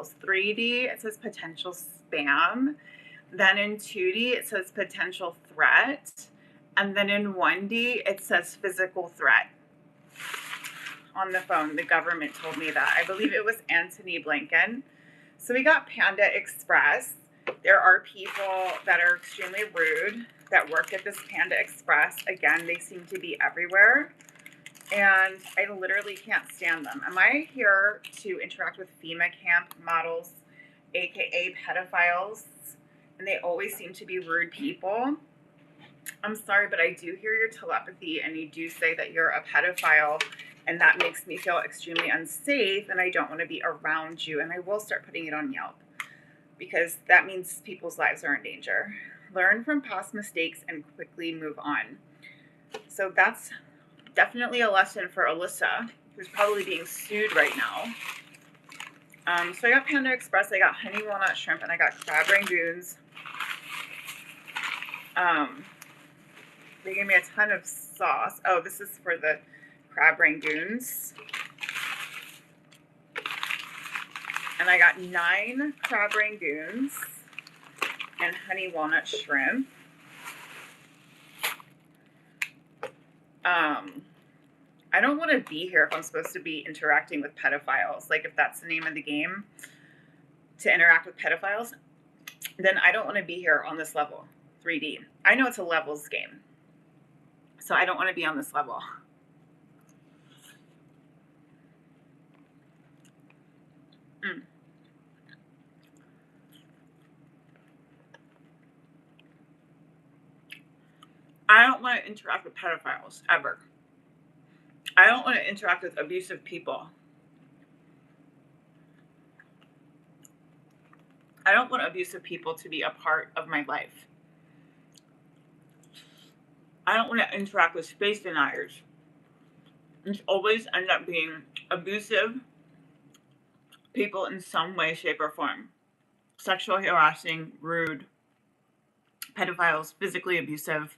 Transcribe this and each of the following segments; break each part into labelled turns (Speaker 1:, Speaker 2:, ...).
Speaker 1: pedophiles. 3D, it says potential spam. Then in 2D, it says potential threat. And then in 1D, it says physical threat. On the phone, the government told me that. I believe it was Antony Blinken. So we got Panda Express. There are people that are extremely rude that work at this Panda Express. Again, they seem to be everywhere. And I literally can't stand them. Am I here to interact with FEMA camp models, aka pedophiles? And they always seem to be rude people. I'm sorry, but I do hear your telepathy, and you do say that you're a pedophile, and that makes me feel extremely unsafe, and I don't want to be around you, and I will start putting it on Yelp, because that means people's lives are in danger. Learn from past mistakes and quickly move on. So that's definitely a lesson for Alyssa, who's probably being sued right now. So I got Panda Express, I got honey walnut shrimp, and I got crab rangoons. They gave me a ton of sauce. Oh, this is for the crab rangoons. And I got 9 crab rangoons and honey walnut shrimp. I don't want to be here if I'm supposed to be interacting with pedophiles. Like, if that's the name of the game, to interact with pedophiles, then I don't want to be here on this level, 3D. I know it's a levels game, so I don't want to be on this level. I don't want to interact with pedophiles, ever. I don't want to interact with abusive people. I don't want abusive people to be a part of my life. I don't want to interact with space deniers. It's always end up being abusive people in some way, shape, or form. Sexually harassing, rude, pedophiles, physically abusive,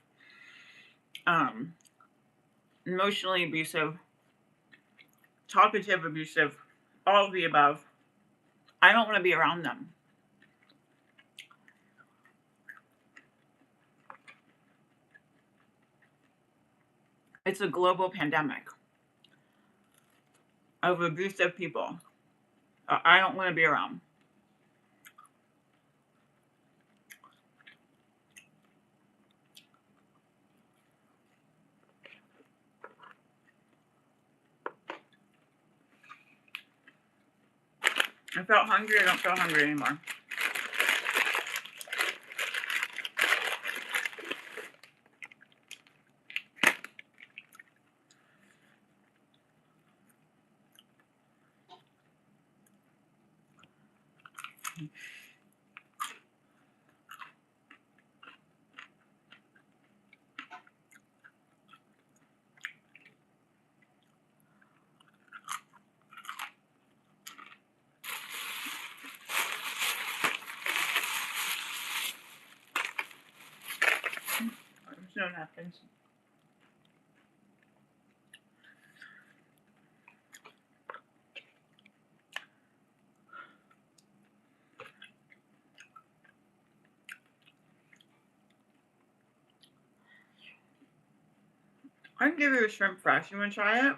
Speaker 1: emotionally abusive, talkative abusive, all of the above. I don't want to be around them. It's a global pandemic of abusive people. I don't want to be around. I felt hungry. I don't feel hungry anymore. There's no napkins. I can give you a shrimp fresh. You want to try it?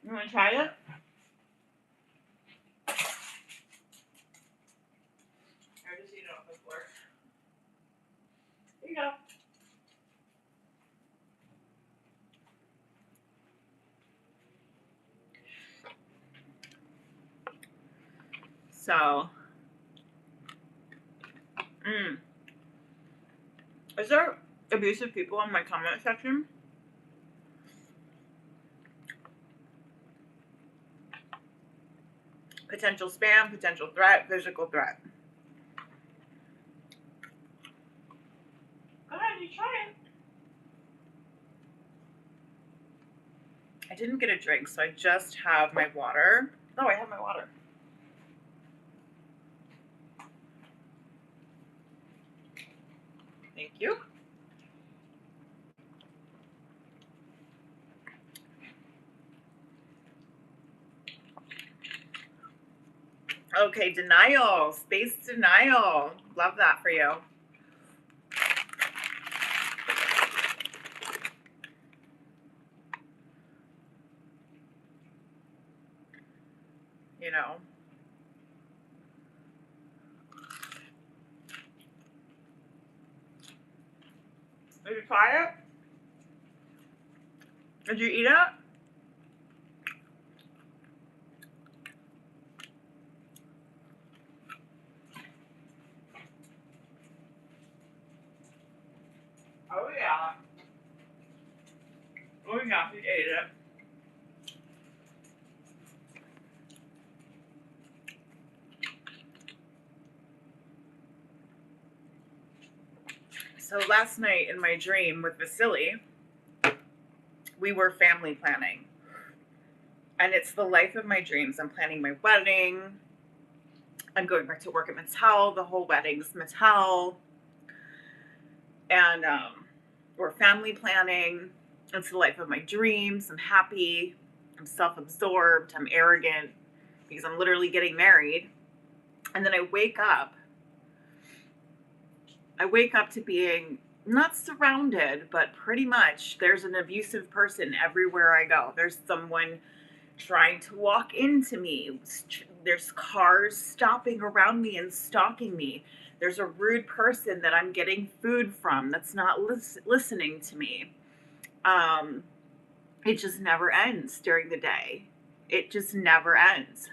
Speaker 1: You want to try it? I just eat it off the floor. Here you go. So, is there abusive people in my comment section? Potential spam, potential threat, physical threat. Go ahead, you try it. I didn't get a drink, so I just have my water. Oh, I have my water. Thank you. Okay, denial, space denial. Love that for you. You know. Did you try it? Did you eat it? Oh yeah. Oh yeah, he ate it. So last night in my dream with Vasily, we were family planning. And it's the life of my dreams. I'm planning my wedding. I'm going back to work at Mattel. The whole wedding's Mattel. And we're family planning. It's the life of my dreams. I'm happy. I'm self-absorbed. I'm arrogant because I'm literally getting married. And then I wake up to being not surrounded, but pretty much there's an abusive person everywhere I go. There's someone trying to walk into me. There's cars stopping around me and stalking me. There's a rude person that I'm getting food from that's not listening to me. It just never ends during the day. It just never ends.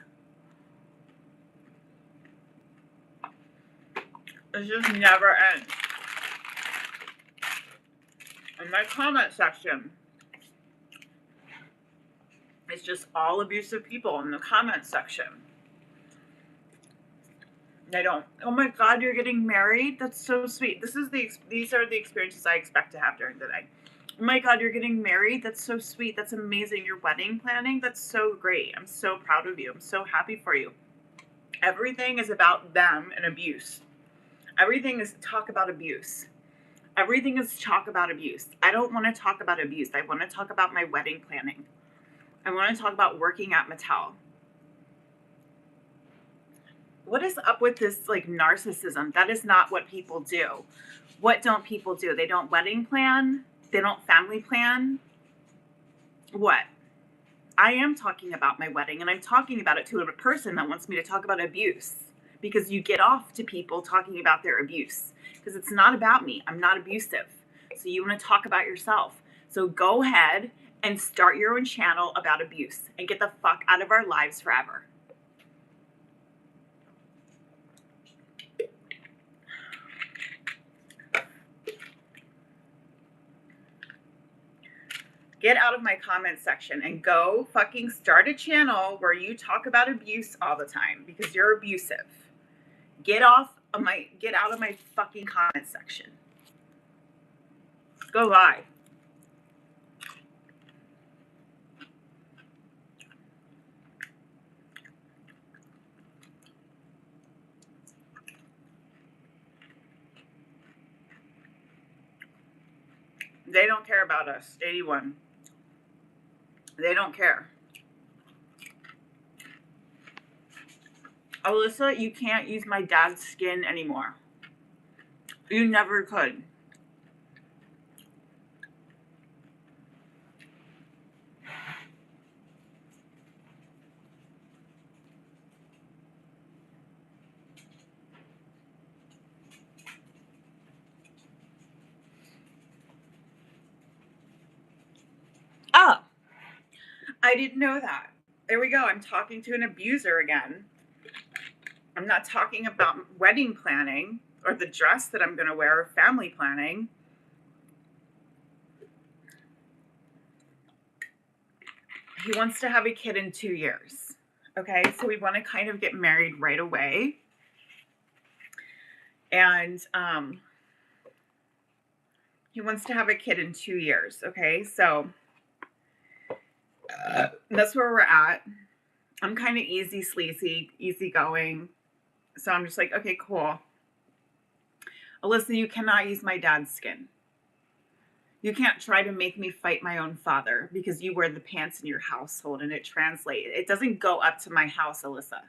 Speaker 1: It just never ends. In my comment section, it's just all abusive people in the comment section. I don't. Oh my God, you're getting married? That's so sweet. These are the experiences I expect to have during the day. Oh my God, you're getting married? That's so sweet. That's amazing. Your wedding planning? That's so great. I'm so proud of you. I'm so happy for you. Everything is about them and abuse. Everything is talk about abuse. Everything is talk about abuse. I don't want to talk about abuse. I want to talk about my wedding planning. I want to talk about working at Mattel. What is up with this like narcissism? That is not what people do. What don't people do? They don't wedding plan. They don't family plan. What? I am talking about my wedding, and I'm talking about it to a person that wants me to talk about abuse, because you get off to people talking about their abuse because it's not about me. I'm not abusive. So you want to talk about yourself. So go ahead and start your own channel about abuse and get the fuck out of our lives forever. Get out of my comment section and go fucking start a channel where you talk about abuse all the time because you're abusive. Get out of my fucking comment section. Go live. They don't care about us. 81. They don't care. Alyssa, you can't use my dad's skin anymore. You never could. Oh, I didn't know that. There we go. I'm talking to an abuser again. I'm not talking about wedding planning or the dress that I'm going to wear or family planning. He wants to have a kid in 2 years. Okay, so we want to kind of get married right away. And he wants to have a kid in 2 years. Okay, so that's where we're at. I'm kind of easy going. So I'm just like, okay, cool. Alyssa, you cannot use my dad's skin. You can't try to make me fight my own father because you wear the pants in your household and it translates. It doesn't go up to my house, Alyssa.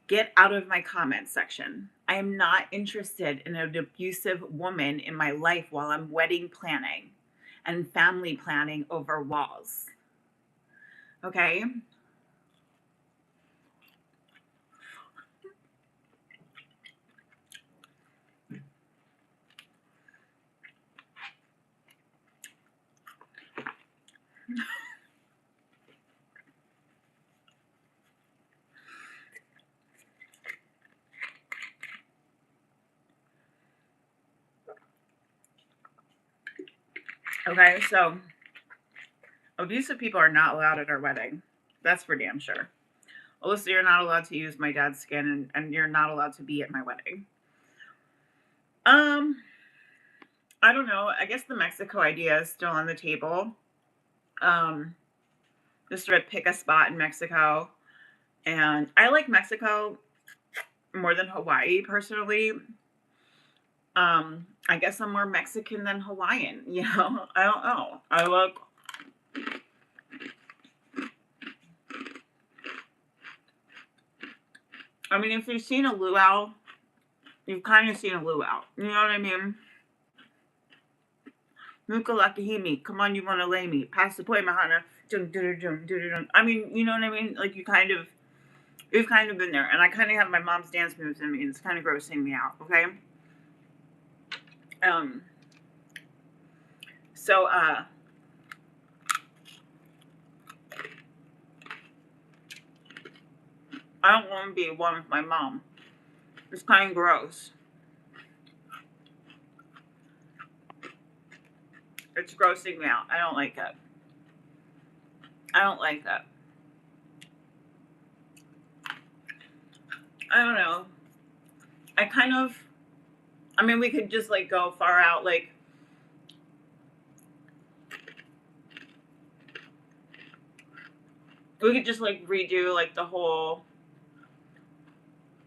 Speaker 1: Get out of my comment section. I am not interested in an abusive woman in my life while I'm wedding planning and family planning over walls. Okay? Okay, so abusive people are not allowed at our wedding. That's for damn sure. Alyssa, you're not allowed to use my dad's skin, and you're not allowed to be at my wedding. I don't know. I guess the Mexico idea is still on the table. Just sort of pick a spot in Mexico. And I like Mexico more than Hawaii personally. I guess I'm more Mexican than Hawaiian, you know? I don't know. I mean, if you've seen a luau, you've kind of seen a luau. You know what I mean? Nuka Lakahimi, come on, you want to lay me. Pass the point, Mahana. I mean, you know what I mean? Like, you've kind of been there. And I kind of have my mom's dance moves in me. And it's kind of grossing me out, okay? So, I don't want to be one with my mom. It's kind of gross. It's grossing me out. I don't like it. I don't like that. I don't know. I mean, we could just like go far out. Like, we could just like redo like the whole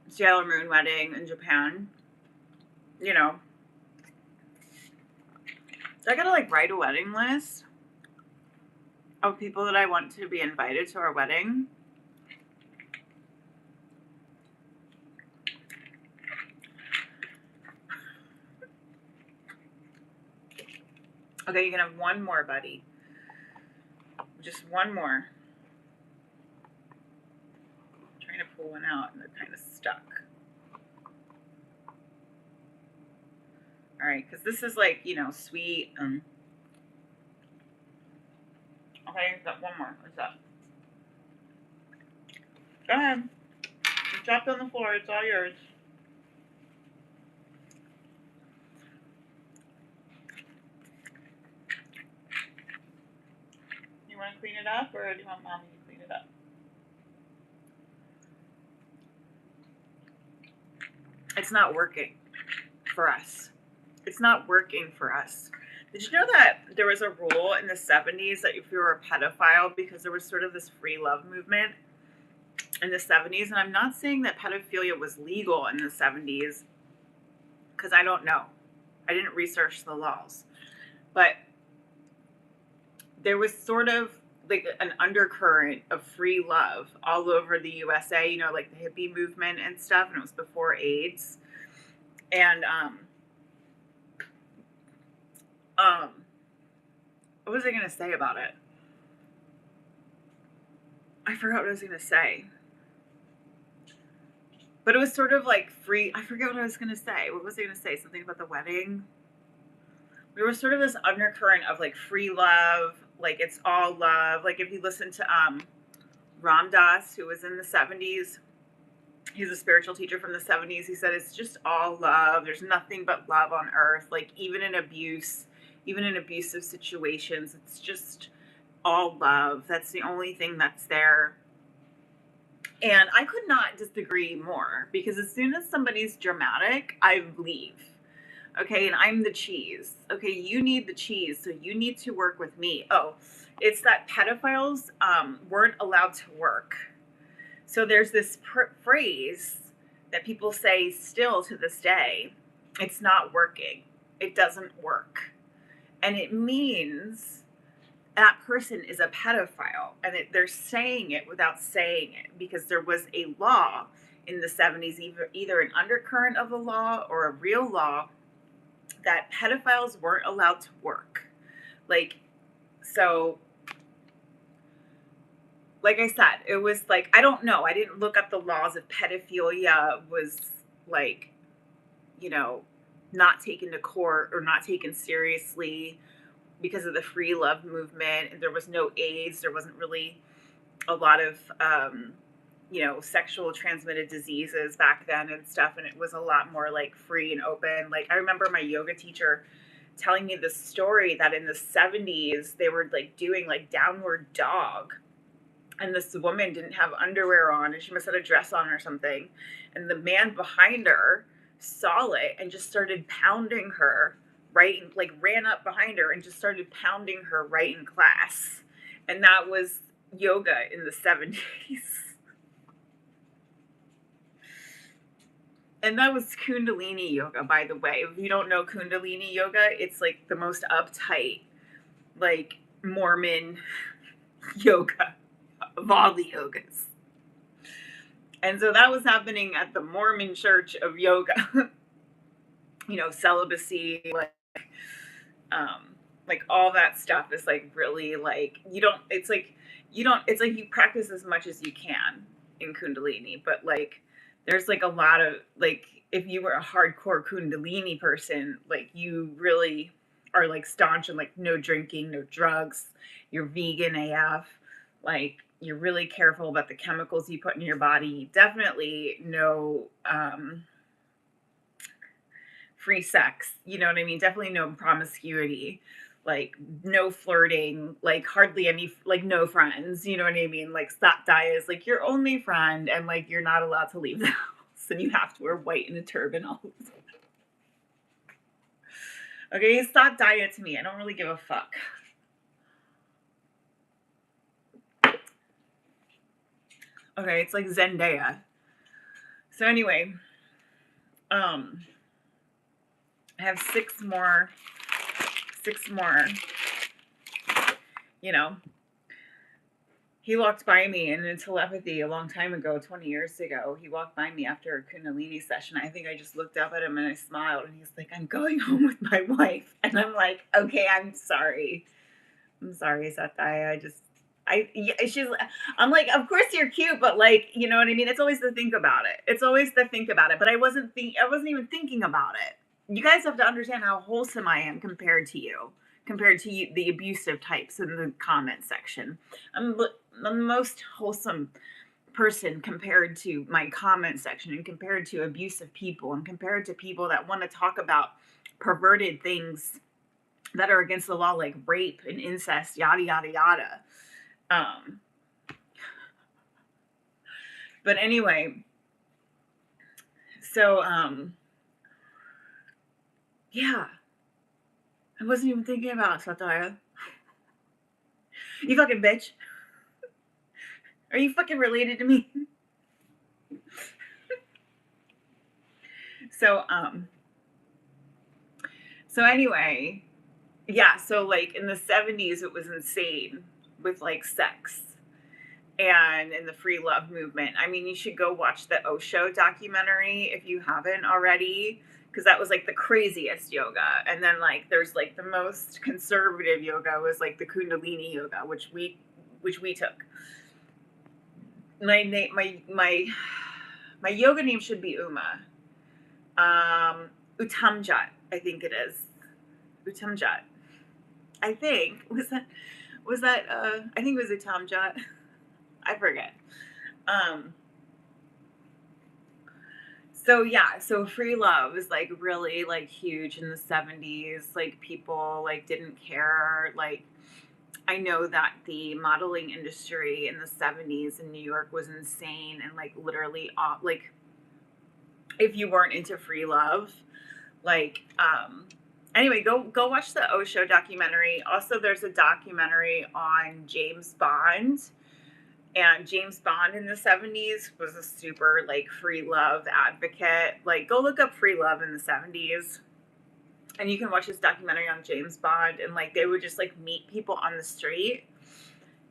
Speaker 1: Sailor Moon wedding in Japan. You know. So I gotta like write a wedding list of people that I want to be invited to our wedding. Okay, you can have one more, buddy. Just one more. I'm trying to pull one out and they're kind of stuck. All right, because this is like, you know, sweet. Okay, got one more. What's up? Go ahead. You dropped on the floor. It's all yours. You want to clean it up, or do you want mommy to clean it up? It's not working for us. It's not working for us. Did you know that there was a rule in the 70s that if you were a pedophile, because there was sort of this free love movement in the 70s, and I'm not saying that pedophilia was legal in the 70s, because I don't know. I didn't research the laws. But there was sort of like an undercurrent of free love all over the USA, you know, like the hippie movement and stuff, and it was before AIDS. And what was I gonna say about it? I forgot what I was gonna say. But it was sort of like free. I forget what I was gonna say. What was I gonna say? Something about the wedding. There was sort of this undercurrent of like free love, like it's all love. Like if you listen to Ram Dass, who was in the 70s, he's a spiritual teacher from the 70s. He said it's just all love. There's nothing but love on earth. Like even in abuse, even in abusive situations, it's just all love. That's the only thing that's there. And I could not disagree more, because as soon as somebody's dramatic, I leave. Okay, and I'm the cheese. Okay, you need the cheese, so you need to work with me. Oh, it's that pedophiles weren't allowed to work. So there's this phrase that people say still to this day: it's not working. It doesn't work. And it means that person is a pedophile, and they're saying it without saying it, because there was a law in the 70s, either an undercurrent of a law or a real law that pedophiles weren't allowed to work. Like, so, like I said, it was like, I don't know. I didn't look up the laws if pedophilia was like, you know, not taken to court or not taken seriously because of the free love movement. And there was no AIDS. There wasn't really a lot of, sexual transmitted diseases back then and stuff. And it was a lot more like free and open. Like, I remember my yoga teacher telling me this story that in the 70s, they were like doing like downward dog. And this woman didn't have underwear on and she must have had a dress on or something. And the man behind her saw it and just started pounding her right, like ran up behind her and just started pounding her right in class. And that was yoga in the 70s. And that was Kundalini yoga, by the way. If you don't know Kundalini yoga, it's like the most uptight, like Mormon yoga of all the yogas. And so that was happening at the Mormon Church of Yoga. Celibacy, like all that stuff is like really like it's like you practice as much as you can in Kundalini, but like there's like a lot of like if you were a hardcore Kundalini person, like you really are like staunch and like no drinking, no drugs, you're vegan AF, like you're really careful about the chemicals you put in your body. Definitely no free sex, you know what I mean? Definitely no promiscuity, like no flirting, like hardly any, like no friends, you know what I mean? Like Satya is like your only friend and like you're not allowed to leave the house and you have to wear white and a turban all the time. Okay, he's Satya to me. I don't really give a fuck. Okay, it's like Zendaya. So anyway, I have six more, he walked by me and in telepathy a long time ago, 20 years ago, he walked by me after a Kundalini session. I think I just looked up at him and I smiled and he's like, I'm going home with my wife. And I'm like, okay, I'm sorry, Satya. I'm like, of course you're cute, but like, you know what I mean? It's always the think about it. But I wasn't even thinking about it. You guys have to understand how wholesome I am compared to you, the abusive types in the comment section. I'm the most wholesome person compared to my comment section and compared to abusive people and compared to people that want to talk about perverted things that are against the law, like rape and incest, yada, yada, yada. But anyway, so, yeah, I wasn't even thinking about Satya. You fucking bitch. Are you fucking related to me? So anyway, yeah, so like in the 70s, it was insane with like sex and in the free love movement. I mean, you should go watch the Osho documentary if you haven't already, because that was like the craziest yoga. And then like there's like the most conservative yoga was like the Kundalini yoga, which we took. My yoga name should be Uma. Uttamjat, I think it is. Uttamjat. I think was that I think it was Uttamjat. I forget. So yeah, so free love is like really like huge in the 70s. Like people like didn't care. Like I know that the modeling industry in the 70s in New York was insane and like literally like if you weren't into free love, like anyway, go watch the Osho documentary. Also there's a documentary on James Bond. And James Bond in the 70s was a super like free love advocate. Like go look up free love in the 70s. And you can watch this documentary on James Bond and like they would just like meet people on the street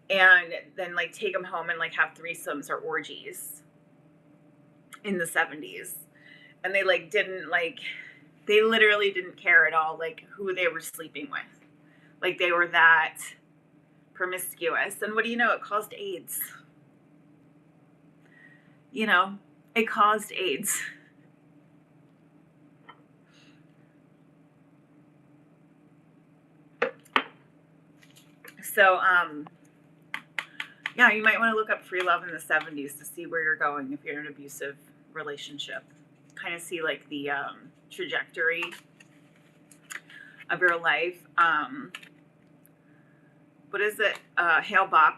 Speaker 1: and then like take them home and like have threesomes or orgies. in the 70s. And they like didn't like they literally didn't care at all like who they were sleeping with. Like they were that promiscuous. And what do you know? It caused AIDS. You know, it caused AIDS. So, yeah, you might want to look up free love in the 70s to see where you're going if you're in an abusive relationship. Kind of see like the trajectory of your life. What is it? Hale Bopp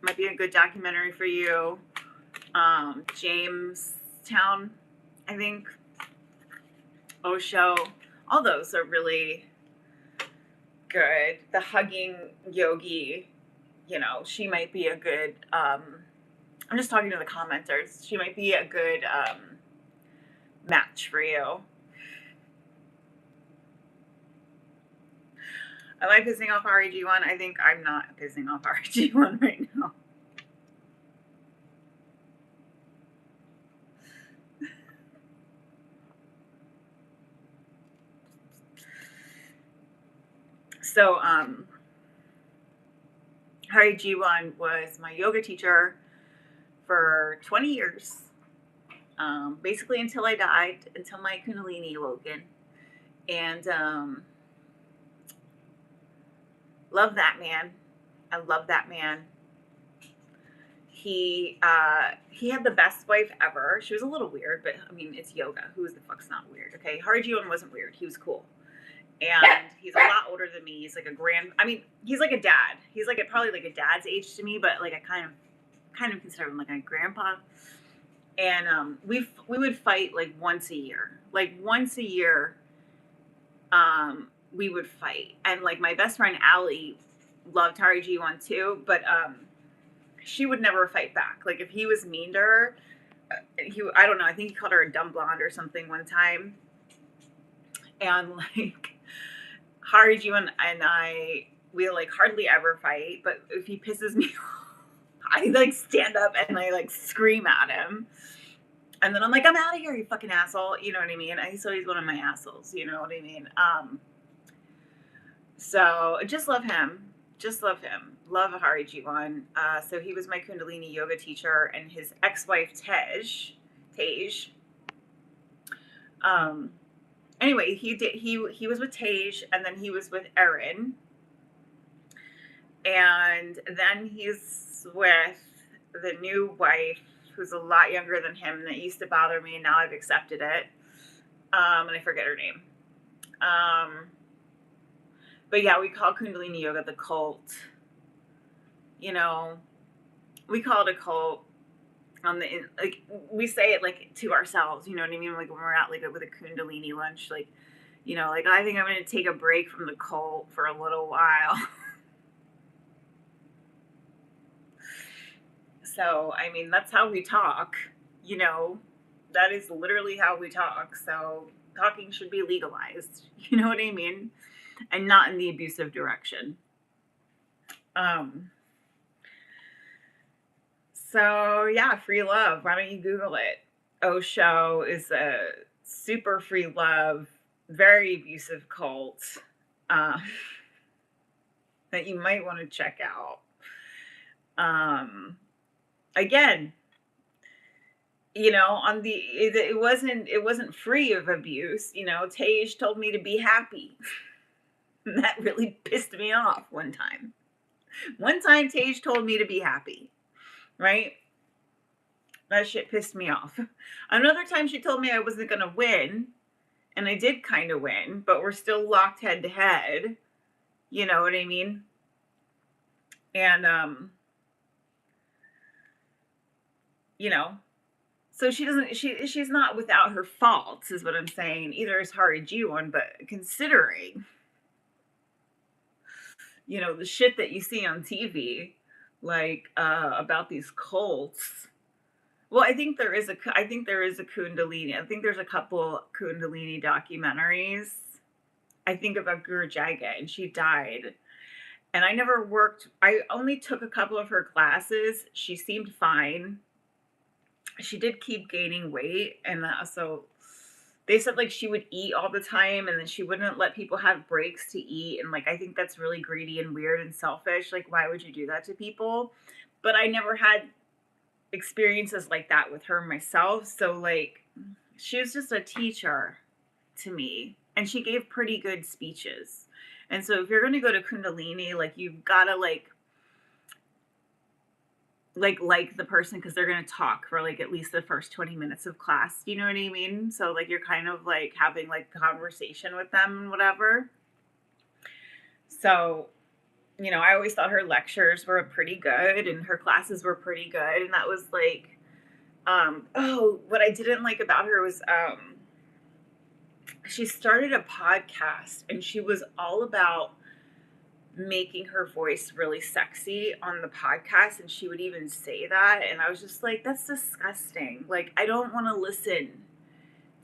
Speaker 1: might be a good documentary for you. Jamestown, I think. Osho. All those are really good. The Hugging Yogi, you know, she might be a good, I'm just talking to the commenters. She might be a good match for you. Am I pissing off REG1? I think I'm not pissing off REG1 right now. So, REG1 was my yoga teacher for 20 years. Basically until I died, until my Kundalini awoken. And love that man. I love that man. He had the best wife ever. She was a little weird, but I mean, it's yoga. Who the fuck's not weird? Okay, REG1 wasn't weird. He was cool. And he's a lot older than me. He's like he's like a dad. He's like probably like a dad's age to me, but like I kind of consider him like a grandpa. And we would fight like once a year. Like once a year, we would fight. And like my best friend Allie loved REG1 too, but she would never fight back. Like if he was mean to her, I don't know. I think he called her a dumb blonde or something one time. And like REG1 and we like hardly ever fight. But if he pisses me off, I like stand up and I like scream at him. And then I'm like, I'm out of here, you fucking asshole. You know what I mean? So he's one of my assholes. You know what I mean? So just love him. Just love him. Love REG1. So he was my Kundalini yoga teacher, and his ex-wife Tej. Anyway, he was with Tej, and then he was with Erin, and then he's with the new wife, who's a lot younger than him. That used to bother me, and now I've accepted it. And I forget her name. But yeah, we call Kundalini yoga the cult. You know, we call it a cult. Like we say it like to ourselves. You know what I mean? Like when we're out like with a Kundalini lunch, like, you know, like I think I'm gonna take a break from the cult for a little while. So I mean, that's how we talk. You know, that is literally how we talk. So talking should be legalized. You know what I mean? And not in the abusive direction. So yeah, free love. Why don't you Google it? Osho is a super free love, very abusive cult that you might want to check out. Again, you know, it wasn't free of abuse. You know, Tej told me to be happy. That really pissed me off one time. One time Tej told me to be happy, right? That shit pissed me off. Another time she told me I wasn't going to win, and I did kind of win, but we're still locked head to head. You know what I mean? And, you know, so she's not without her faults, is what I'm saying. Either is REG1, but considering, you know, the shit that you see on TV, like about these cults. Well, I think there is a Kundalini. I think there's a couple Kundalini documentaries. I think about Guru Jaga, and she died. And I only took a couple of her classes. She seemed fine. she did keep gaining weight, and so they said like she would eat all the time and then she wouldn't let people have breaks to eat, and like I think that's really greedy and weird and selfish. Like why would you do that to people? But I never had experiences like that with her myself. So like she was just a teacher to me, and she gave pretty good speeches. And so if you're going to go to Kundalini, like you've got to like the person, because they're going to talk for like at least the first 20 minutes of class. You know what I mean? So like you're kind of like having like conversation with them and whatever. So, you know, I always thought her lectures were pretty good and her classes were pretty good. And that was like, oh, what I didn't like about her was she started a podcast and she was all about making her voice really sexy on the podcast, and she would even say that, and I was just like, that's disgusting. Like I don't want to listen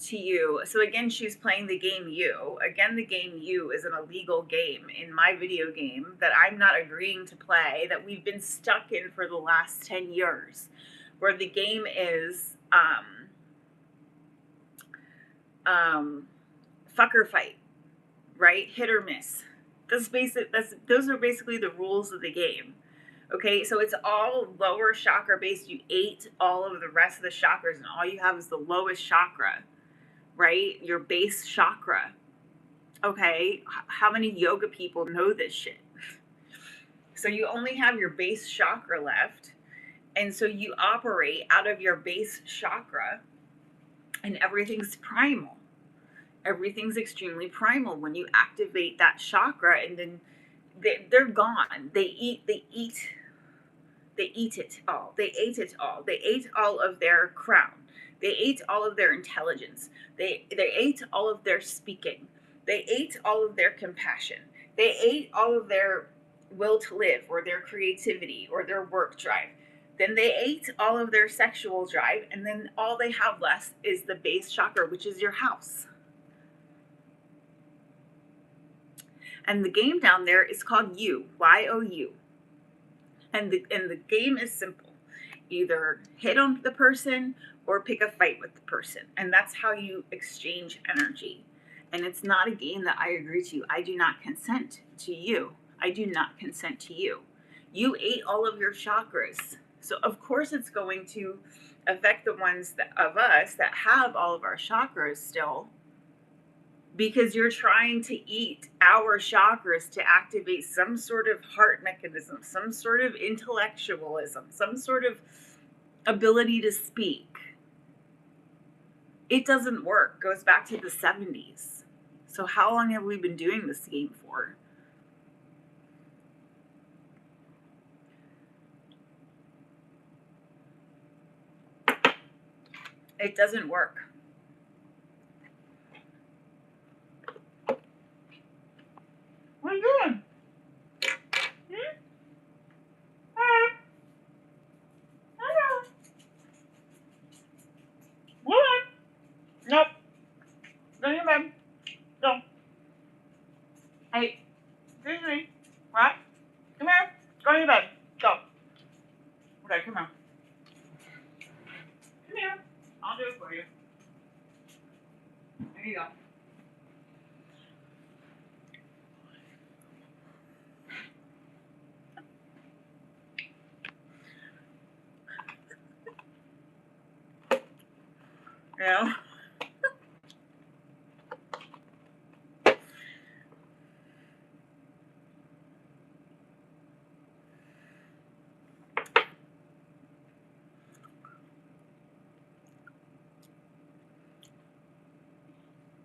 Speaker 1: to you. So again, she's playing the game You. Again, the game You is an illegal game in my video game that I'm not agreeing to play, that we've been stuck in for the last 10 years, where the game is fuck or fight, right? Hit or miss. Those are basically the rules of the game. Okay, so it's all lower chakra based. You ate all of the rest of the chakras, and all you have is the lowest chakra, right? Your base chakra. Okay, how many yoga people know this shit? So you only have your base chakra left, and so you operate out of your base chakra, and everything's primal. Everything's extremely primal when you activate that chakra, and then they're gone. They ate it all. They ate it all. They ate all of their crown. They ate all of their intelligence. They ate all of their speaking. They ate all of their compassion. They ate all of their will to live, or their creativity, or their work drive. Then they ate all of their sexual drive, and then all they have left is the base chakra, which is your house. And the game down there is called You, Y-O-U. And the game is simple. Either hit on the person or pick a fight with the person. And that's how you exchange energy. And it's not a game that I agree to. I do not consent to you. I do not consent to you. You ate all of your chakras. So of course it's going to affect the ones of us that have all of our chakras still, because you're trying to eat our chakras to activate some sort of heart mechanism, some sort of intellectualism, some sort of ability to speak. It doesn't work. It goes back to the 70s. So how long have we been doing this game for? It doesn't work. What are you doing? What? Nope. Go to your bed. Go. Hey, excuse me. What? Come here. Go to your bed. Go. Okay, come here. Come here. I'll do it for you. There you go. Yeah.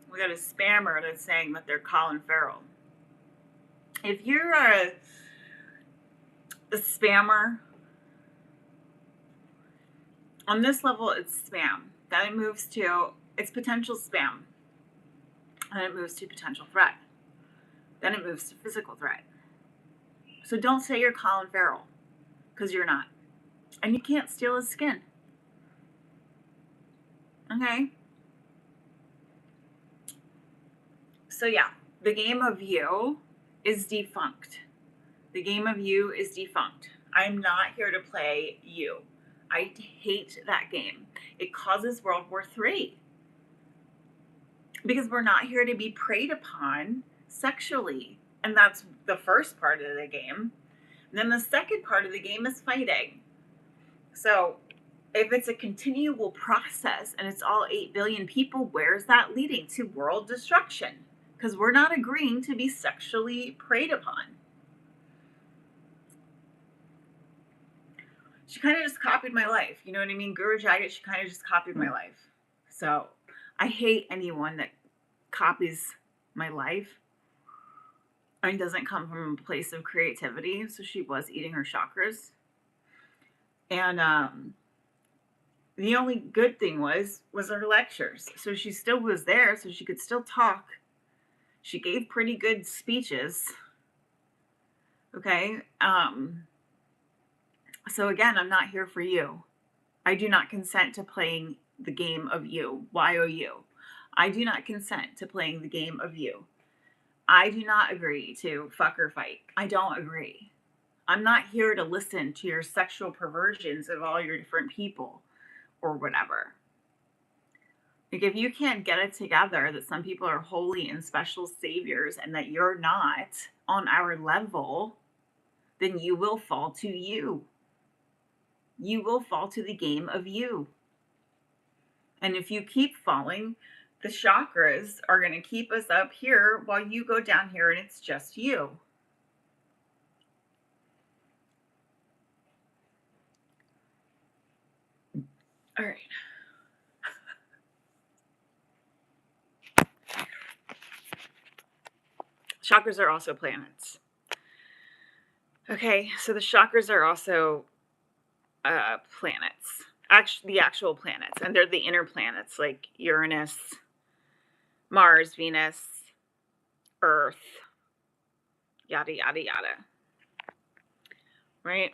Speaker 1: We got a spammer that's saying that they're Colin Farrell. If you're a spammer, on this level, it's spam. Then it moves to, it's potential spam. Then it moves to potential threat. Then it moves to physical threat. So don't say you're Colin Farrell, because you're not. And you can't steal his skin. Okay? So yeah, the game of You is defunct. The game of You is defunct. I'm not here to play You. I hate that game. It causes World War III because we're not here to be preyed upon sexually. And that's the first part of the game. And then the second part of the game is fighting. So if it's a continual process and it's all 8 billion people, where's that leading? To world destruction. Because we're not agreeing to be sexually preyed upon. She kind of just copied my life. You know what I mean? Guru Jagat, she kind of just copied my life. So I hate anyone that copies my life and doesn't come from a place of creativity. So she was eating her chakras. And the only good thing was her lectures. So she still was there, so she could still talk. She gave pretty good speeches. Okay. So again, I'm not here for you. I do not consent to playing the game of you. YOU. I do not consent to playing the game of you. I do not agree to fuck or fight. I don't agree. I'm not here to listen to your sexual perversions of all your different people or whatever. Like, if you can't get it together that some people are holy and special saviors and that you're not on our level, then you will fall to you. You will fall to the game of you. And if you keep falling, the chakras are going to keep us up here while you go down here and it's just you. All right. Chakras are also planets. Okay, so the chakras are also planets. Actually, the actual planets, and they're the inner planets like Uranus, Mars, Venus, Earth, yada, yada, yada. Right?